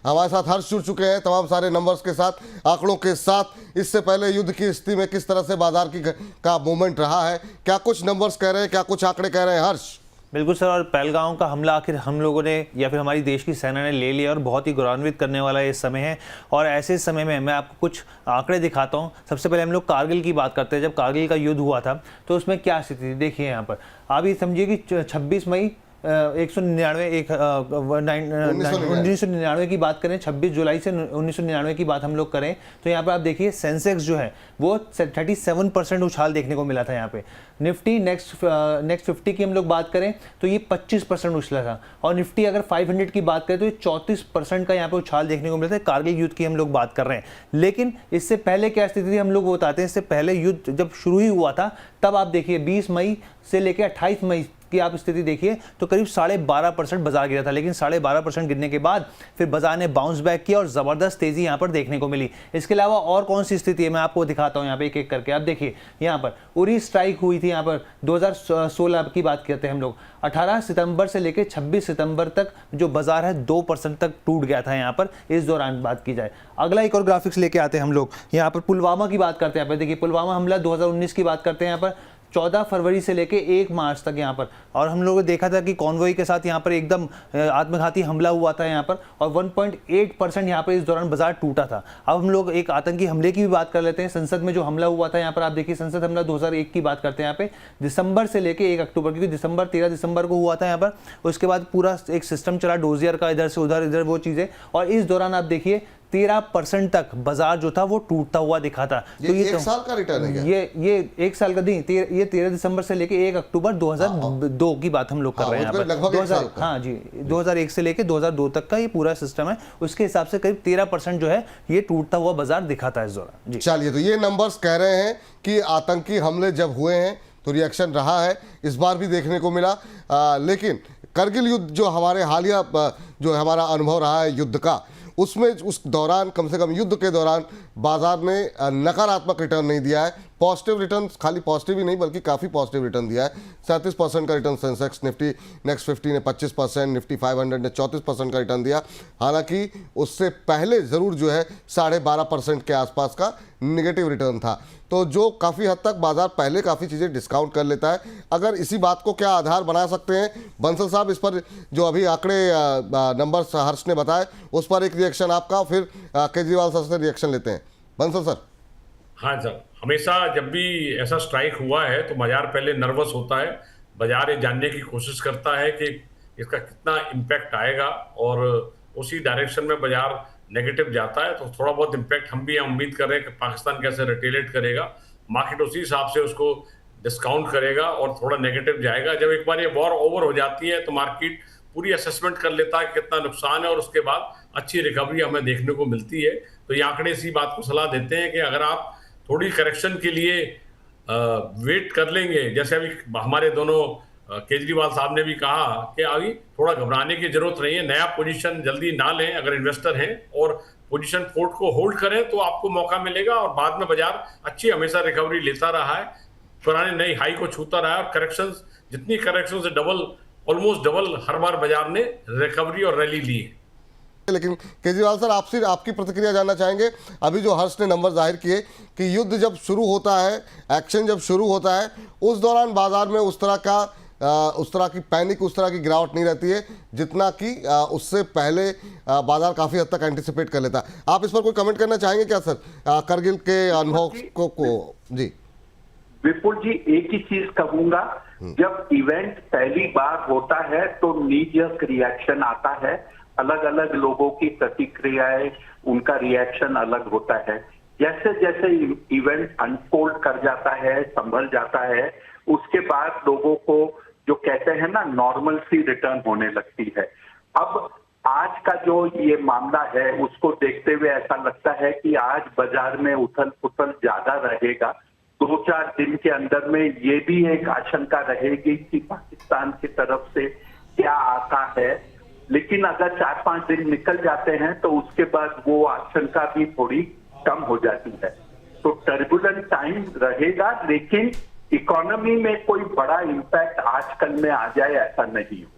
हमारे साथ हर्ष जुड़ चुके हैं तमाम सारे नंबर्स के साथ, आंकड़ों के साथ। इससे पहले युद्ध की स्थिति में किस तरह से बाजार का मूवमेंट रहा है, क्या कुछ नंबर्स कह रहे हैं, क्या कुछ आंकड़े कह रहे हैं हर्ष? बिल्कुल सर, और पहलगाम का हमला आखिर हम लोगों ने या फिर हमारी देश की सेना ने ले लिया और बहुत ही गौरवान्वित करने वाला ये समय है। और ऐसे समय में मैं आपको कुछ आंकड़े दिखाता हूँ। सबसे पहले हम लोग कारगिल की बात करते हैं। जब कारगिल का युद्ध हुआ था तो उसमें क्या स्थिति थी, देखिए यहाँ पर आप ये समझिए कि 26 मई 1999 की बात करें, 26 जुलाई से 1999 की बात हम लोग करें तो यहाँ पर आप देखिए सेंसेक्स जो है वो 37% उछाल देखने को मिला था। यहाँ पे निफ्टी नेक्स्ट 50 की हम लोग बात करें तो ये 25% उछला था, और निफ्टी अगर 500 की बात करें तो ये 34% का यहाँ पे उछाल देखने को मिला था। कारगिल युद्ध की हम लोग बात कर रहे हैं, लेकिन इससे पहले क्या स्थिति थी हम लोग बताते हैं। इससे पहले युद्ध जब शुरू ही हुआ था तब आप देखिए 20 मई से लेकर 28 मई की आप स्थिति देखिए तो करीब 12.5% बाजार गिरा था, लेकिन 12.5% गिरने के बाद फिर बाजार ने बाउंस बैक किया और जबरदस्त तेजी यहां पर देखने को मिली। इसके अलावा और कौन सी स्थिति है मैं आपको दिखाता हूं, यहां पे एक एक करके आप देखिए। यहां पर उरी स्ट्राइक हुई थी, यहां पर 2016 की बात करते हैं हम लोग। 18 सितंबर से लेकर 26 सितंबर तक जो बाजार है 2% तक टूट गया था यहां पर, इस दौरान बात की जाए। अगला एक और ग्राफिक्स लेके आते हैं हम लोग। यहाँ पर पुलवामा की बात करते हैं। यहाँ पर देखिए पुलवामा हमला 2019 की बात करते हैं। यहाँ पर 14 फरवरी से लेके 1 मार्च तक यहाँ पर, और हम लोगों ने देखा था कि कॉन्वॉय के साथ यहाँ पर एकदम आत्मघाती हमला हुआ था यहाँ पर, और 1.8% यहाँ पर इस दौरान बाजार टूटा था। अब हम लोग एक आतंकी हमले की भी बात कर लेते हैं। संसद में जो हमला हुआ था यहाँ पर आप देखिए, संसद हमला 2001 की बात करते हैं यहाँ पे, दिसंबर से लेके 1 अक्टूबर, क्योंकि 13 दिसंबर को हुआ था यहाँ पर। उसके बाद पूरा एक सिस्टम चला डोजियर का, इधर से उधर, इधर वो चीज़ें, और इस दौरान आप देखिए 13% तक बाजार जो था वो टूटता हुआ दिखा था। तो ये एक साल का रिटर्न है क्या? ये एक साल का नहीं, ये 13 दिसंबर से लेके 1 अक्टूबर 2002 की बात हम लोग कर रहे हैं यहाँ पर। हाँ जी, 2001 से लेके 2002 तक का ये पूरा सिस्टम है। उसके हिसाब से करीब 13% जो है ये टूटता हुआ बाजार दिखा था इस दौरान जी। चलिए, तो ये नंबर्स कह रहे हैं कि आतंकी हमले जब हुए हैं तो रिएक्शन रहा है, इस बार भी देखने को मिला। लेकिन करगिल युद्ध जो हमारे हालिया जो हमारा अनुभव रहा है युद्ध का, उसमें उस दौरान कम से कम युद्ध के दौरान बाजार ने नकारात्मक रिटर्न नहीं दिया है, पॉजिटिव रिटर्न, खाली पॉजिटिव ही नहीं बल्कि काफ़ी पॉजिटिव रिटर्न दिया है। 37% का रिटर्न सेंसेक्स, निफ्टी नेक्स्ट 50 ने 25%, निफ्टी 500 ने 34% का रिटर्न दिया। हालांकि उससे पहले ज़रूर जो है 12.5% के आसपास का निगेटिव रिटर्न था, तो जो काफ़ी हद तक बाजार पहले काफ़ी चीज़ें डिस्काउंट कर लेता है। अगर इसी बात को क्या आधार बना सकते हैं बंसल साहब, इस पर जो अभी आंकड़े नंबर्स हर्ष ने बताए उस पर एक रिएक्शन आपका, फिर केजरीवाल सर से रिएक्शन लेते हैं। बंसल सर। हाँ सर, हमेशा जब भी ऐसा स्ट्राइक हुआ है तो बाजार पहले नर्वस होता है। बाजार ये जानने की कोशिश करता है कि इसका कितना इम्पैक्ट आएगा, और उसी डायरेक्शन में बाजार नेगेटिव जाता है। तो थोड़ा बहुत इम्पैक्ट हम भी उम्मीद कर रहे हैं कि पाकिस्तान कैसे रिटेलेट करेगा, मार्केट उसी हिसाब से उसको डिस्काउंट करेगा और थोड़ा नेगेटिव जाएगा। जब एक बार ये वॉर ओवर हो जाती है तो मार्केट पूरी असेसमेंट कर लेता है कि कितना नुकसान है, और उसके बाद अच्छी रिकवरी हमें देखने को मिलती है। तो ये आंकड़े इसी बात को सलाह देते हैं कि अगर आप थोड़ी करेक्शन के लिए वेट कर लेंगे, जैसे अभी हमारे दोनों केजरीवाल साहब ने भी कहा कि अभी थोड़ा घबराने की जरूरत नहीं है, नया पोजीशन जल्दी ना लें अगर इन्वेस्टर हैं, और पोजीशन पोर्ट को होल्ड करें तो आपको मौका मिलेगा। और बाद में बाजार अच्छी हमेशा रिकवरी लेता रहा है, पुराने नई हाई को छूता रहा है, और करेक्शंस जितनी करेक्शन से डबल, ऑलमोस्ट डबल हर बार बाजार ने रिकवरी और रैली ली है। लेकिन केजरीवाल सर, आपसे आपकी प्रतिक्रिया जानना चाहेंगे। अभी जो हर्ष ने नंबर जाहिर किए कि युद्ध जब शुरू होता है, एक्शन जब शुरू होता है, उस दौरान बाजार में उस तरह की पैनिक, उस तरह की गिरावट नहीं रहती है जितना कि उससे पहले बाजार काफ़ी हद तक एंटिसिपेट कर लेता है। आप इस पर कोई कमेंट करना चाहेंगे क्या सर, करगिल के अनुभव को? जी विपुल जी, एक ही चीज कहूंगा, जब इवेंट पहली बार होता है तो नीजक रिएक्शन आता है, अलग अलग लोगों की प्रतिक्रियाएं, उनका रिएक्शन अलग होता है। जैसे जैसे इवेंट अनफोल्ड कर जाता है, संभल जाता है, उसके बाद लोगों को जो कहते हैं ना नॉर्मल सी रिटर्न होने लगती है। अब आज का जो ये मामला है उसको देखते हुए ऐसा लगता है कि आज बाजार में उथल पुथल ज्यादा रहेगा। 2-4 दिन के अंदर में ये भी एक आशंका रहेगी कि पाकिस्तान की तरफ से क्या आता है, लेकिन अगर 4-5 दिन निकल जाते हैं तो उसके बाद वो आशंका भी थोड़ी कम हो जाती है। तो टर्बुलेंट टाइम रहेगा, लेकिन इकोनॉमी में कोई बड़ा इम्पैक्ट आजकल में आ जाए ऐसा नहीं हो।